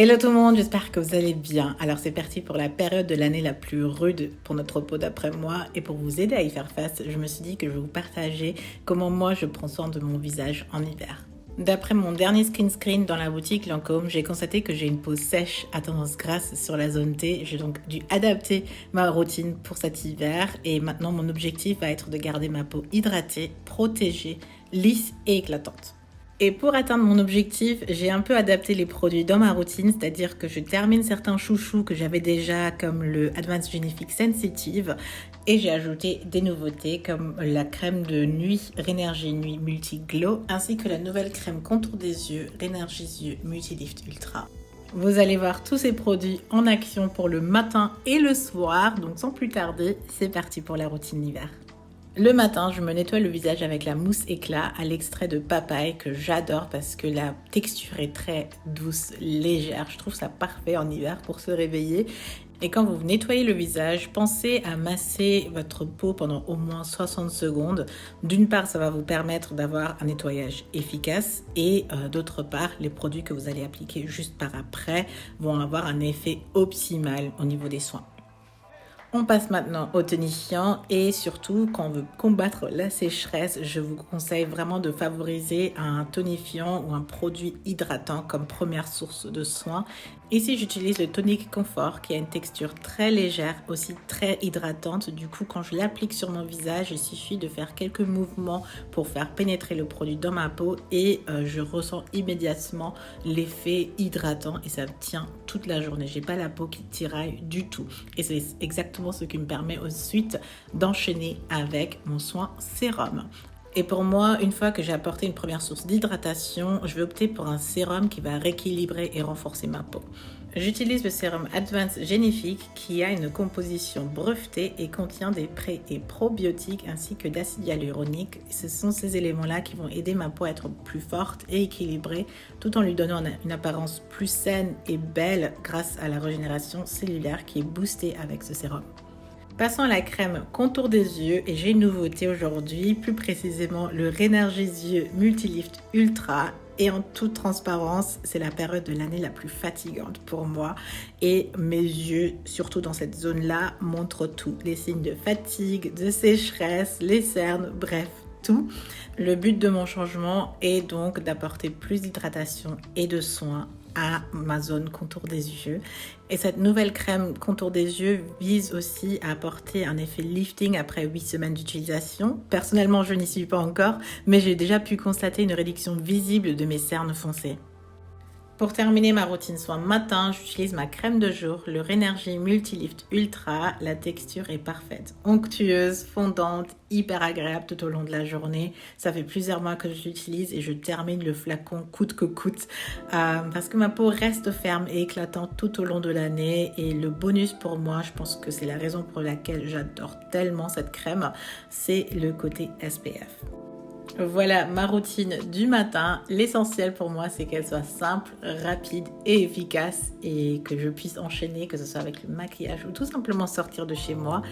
Hello tout le monde, j'espère que vous allez bien. Alors c'est parti pour la période de l'année la plus rude pour notre peau d'après moi. Et pour vous aider à y faire face, je me suis dit que je vais vous partager comment moi je prends soin de mon visage en hiver. D'après mon dernier screen dans la boutique Lancôme, j'ai constaté que j'ai une peau sèche à tendance grasse sur la zone T. J'ai donc dû adapter ma routine pour cet hiver. Et maintenant mon objectif va être de garder ma peau hydratée, protégée, lisse et éclatante. Et pour atteindre mon objectif, j'ai un peu adapté les produits dans ma routine, c'est-à-dire que je termine certains chouchous que j'avais déjà comme le Advanced Genifique Sensitive et j'ai ajouté des nouveautés comme la crème de nuit Rénergie Nuit Multi Glow ainsi que la nouvelle crème contour des yeux Rénergie Yeux Multi Lift Ultra. Vous allez voir tous ces produits en action pour le matin et le soir, donc sans plus tarder, c'est parti pour la routine d'hiver. Le matin, je me nettoie le visage avec la mousse éclat à l'extrait de papaye que j'adore parce que la texture est très douce, légère. Je trouve ça parfait en hiver pour se réveiller. Et quand vous nettoyez le visage, pensez à masser votre peau pendant au moins 60 secondes. D'une part, ça va vous permettre d'avoir un nettoyage efficace et d'autre part, les produits que vous allez appliquer juste par après vont avoir un effet optimal au niveau des soins. On passe maintenant au tonifiant et surtout quand on veut combattre la sécheresse, je vous conseille vraiment de favoriser un tonifiant ou un produit hydratant comme première source de soins. Ici, j'utilise le Tonic Confort qui a une texture très légère, aussi très hydratante. Du coup, quand je l'applique sur mon visage, il suffit de faire quelques mouvements pour faire pénétrer le produit dans ma peau et je ressens immédiatement l'effet hydratant et ça tient toute la journée. J'ai pas la peau qui tiraille du tout et c'est exactement ce qui me permet ensuite d'enchaîner avec mon soin sérum. Et pour moi, une fois que j'ai apporté une première source d'hydratation, je vais opter pour un sérum qui va rééquilibrer et renforcer ma peau. J'utilise le sérum Advanced Genifique qui a une composition brevetée et contient des pré- et probiotiques ainsi que d'acide hyaluronique. Ce sont ces éléments-là qui vont aider ma peau à être plus forte et équilibrée tout en lui donnant une apparence plus saine et belle grâce à la régénération cellulaire qui est boostée avec ce sérum. Passons à la crème contour des yeux et j'ai une nouveauté aujourd'hui, plus précisément le Rénergie Yeux Multi Lift Ultra. Et en toute transparence, c'est la période de l'année la plus fatigante pour moi et mes yeux, surtout dans cette zone-là, montrent tout. Les signes de fatigue, de sécheresse, les cernes, bref, tout. Le but de mon changement est donc d'apporter plus d'hydratation et de soins à ma zone contour des yeux. Et cette nouvelle crème contour des yeux vise aussi à apporter un effet lifting après 8 semaines d'utilisation. Personnellement, je n'y suis pas encore, mais j'ai déjà pu constater une réduction visible de mes cernes foncées. Pour terminer ma routine soin matin, j'utilise ma crème de jour, le Rénergie Multi Lift Ultra. La texture est parfaite, onctueuse, fondante, hyper agréable tout au long de la journée. Ça fait plusieurs mois que je l'utilise et je termine le flacon coûte que coûte parce que ma peau reste ferme et éclatante tout au long de l'année. Et le bonus pour moi, je pense que c'est la raison pour laquelle j'adore tellement cette crème, c'est le côté SPF. Voilà ma routine du matin. L'essentiel pour moi, c'est qu'elle soit simple, rapide et efficace et que je puisse enchaîner, que ce soit avec le maquillage ou tout simplement sortir de chez moi.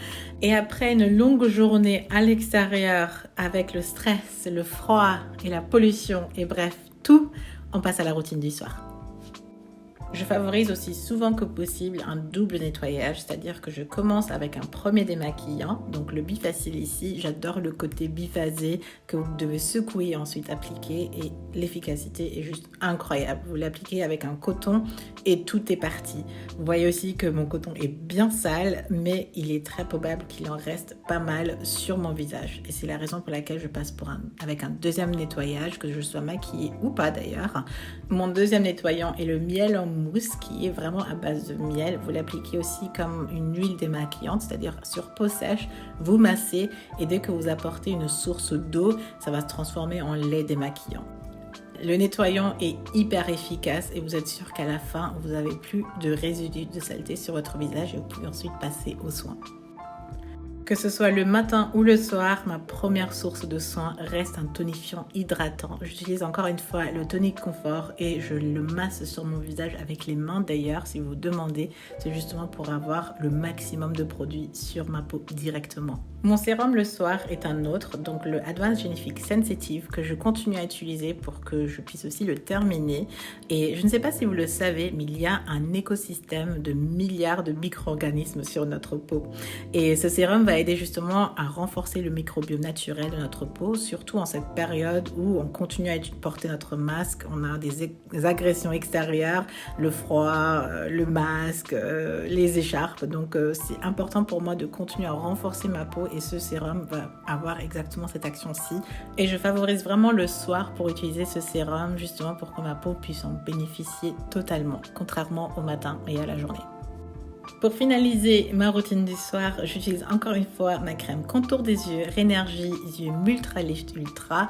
Et après une longue journée à l'extérieur avec le stress, le froid et la pollution et bref, tout, on passe à la routine du soir. Je favorise aussi souvent que possible un double nettoyage, c'est-à-dire que je commence avec un premier démaquillant, donc le bifacil ici, j'adore le côté biphasé que vous devez secouer et ensuite appliquer et l'efficacité est juste incroyable. Vous l'appliquez avec un coton et tout est parti. Vous voyez aussi que mon coton est bien sale, mais il est très probable qu'il en reste pas mal sur mon visage et c'est la raison pour laquelle je passe avec un deuxième nettoyage, que je sois maquillée ou pas d'ailleurs. Mon deuxième nettoyant est le miel en mousse qui est vraiment à base de miel. Vous l'appliquez aussi comme une huile démaquillante, c'est-à-dire sur peau sèche, vous massez et dès que vous apportez une source d'eau, ça va se transformer en lait démaquillant. Le nettoyant est hyper efficace et vous êtes sûr qu'à la fin, vous n'avez plus de résidus de saleté sur votre visage et vous pouvez ensuite passer aux soins. Que ce soit le matin ou le soir, ma première source de soin reste un tonifiant hydratant. J'utilise encore une fois le Tonic Confort et je le masse sur mon visage avec les mains d'ailleurs. Si vous demandez, c'est justement pour avoir le maximum de produits sur ma peau directement. Mon sérum le soir est un autre, donc le Advanced Genifique Sensitive, que je continue à utiliser pour que je puisse aussi le terminer. Et je ne sais pas si vous le savez, mais il y a un écosystème de milliards de micro-organismes sur notre peau. Et ce sérum va aider justement à renforcer le microbiome naturel de notre peau, surtout en cette période où on continue à porter notre masque, on a des agressions extérieures, le froid, le masque, les écharpes. Donc c'est important pour moi de continuer à renforcer ma peau et ce sérum va avoir exactement cette action-ci. Et je favorise vraiment le soir pour utiliser ce sérum justement pour que ma peau puisse en bénéficier totalement, contrairement au matin et à la journée. Pour finaliser ma routine du soir, j'utilise encore une fois ma crème contour des yeux, Rénergie Yeux Multra Lift Ultra.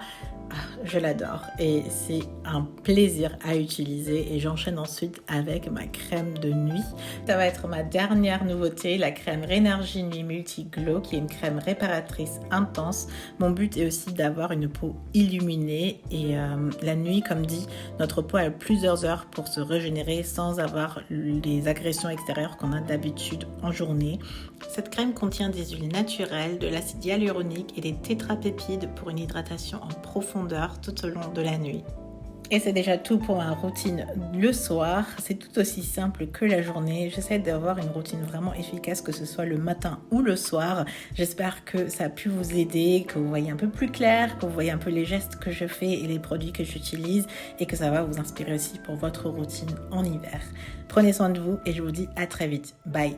Je l'adore et c'est un plaisir à utiliser et j'enchaîne ensuite avec ma crème de nuit. Ça va être ma dernière nouveauté, la crème Rénergie Nuit Multi Glow qui est une crème réparatrice intense. Mon but est aussi d'avoir une peau illuminée et la nuit, comme dit, notre peau a plusieurs heures pour se régénérer sans avoir les agressions extérieures qu'on a d'habitude en journée. Cette crème contient des huiles naturelles, de l'acide hyaluronique et des tétrapépides pour une hydratation en profondeur tout au long de la nuit. Et c'est déjà tout pour ma routine le soir. C'est tout aussi simple que la journée. J'essaie d'avoir une routine vraiment efficace, que ce soit le matin ou le soir. J'espère que ça a pu vous aider, que vous voyez un peu plus clair, que vous voyez un peu les gestes que je fais et les produits que j'utilise et que ça va vous inspirer aussi pour votre routine en hiver. Prenez soin de vous et je vous dis à très vite. Bye!